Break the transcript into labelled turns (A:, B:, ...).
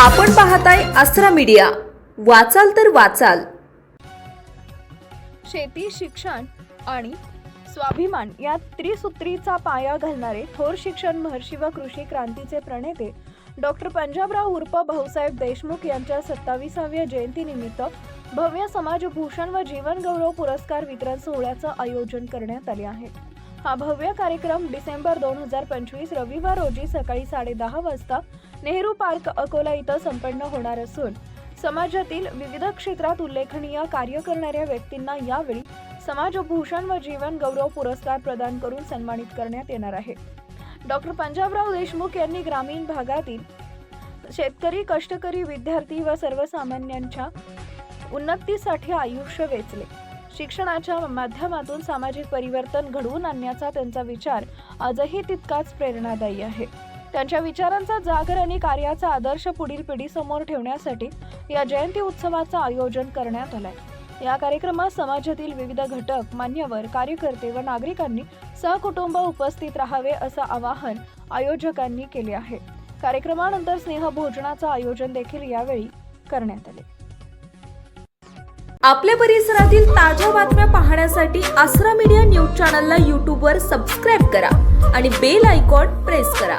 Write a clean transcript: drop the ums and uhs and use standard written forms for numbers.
A: आपण पाहताय आसरा मीडिया, वाचाल तर वाचाल।
B: शेती, शिक्षण आणि स्वाभिमान या त्रिसूत्रीचा पाया घालणारे थोर शिक्षण महर्षी व कृषी क्रांतीचे प्रणेते डॉक्टर पंजाबराव उर्फ भाऊसाहेब देशमुख यांच्या 27व्या जयंतीनिमित्त भव्य समाजभूषण व जीवन गौरव पुरस्कार वितरण सोहळ्याचं आयोजन करण्यात आले आहे। हा भव्य कार्यक्रम डिसेंबर 2025 रविवार रोजी सकाळी 10:30 वाजता नेहरू पार्क अकोला इथं संपन्न होणार असून समाजातील विविध क्षेत्रात उल्लेखनीय कार्य करणाऱ्या व्यक्तींना यावेळी समाजभूषण व जीवन गौरव पुरस्कार प्रदान करून सन्मानित करण्यात येणार आहे। डॉक्टर पंजाबराव देशमुख यांनी ग्रामीण भागातील शेतकरी, कष्टकरी, विद्यार्थी व सर्वसामान्यांच्या उन्नतीसाठी आयुष्य वेचले। शिक्षणाच्या माध्यमातून सामाजिक परिवर्तन घडवून आणण्याचा त्यांचा विचार आजही तितकाच प्रेरणादायी आहे। त्यांच्या विचारांचा जागर आणि कार्याचा आदर्श पुढील पिढीसमोर ठेवण्यासाठी या जयंती उत्सवाचं आयोजन करण्यात आलंय। या कार्यक्रमात समाजातील विविध घटक, मान्यवर, कार्यकर्ते व नागरिकांनी सहकुटुंब उपस्थित राहावे असं आवाहन आयोजकांनी केले आहे। कार्यक्रमानंतर स्नेहभोजनाचं आयोजन देखील यावेळी करण्यात आले।
A: आपल्या परिसरातील ताज्या बातम्या पाहण्यासाठी आसरा मीडिया न्यूज चॅनलला YouTube वर सबस्क्राइब करा आणि बेल आयकॉन प्रेस करा।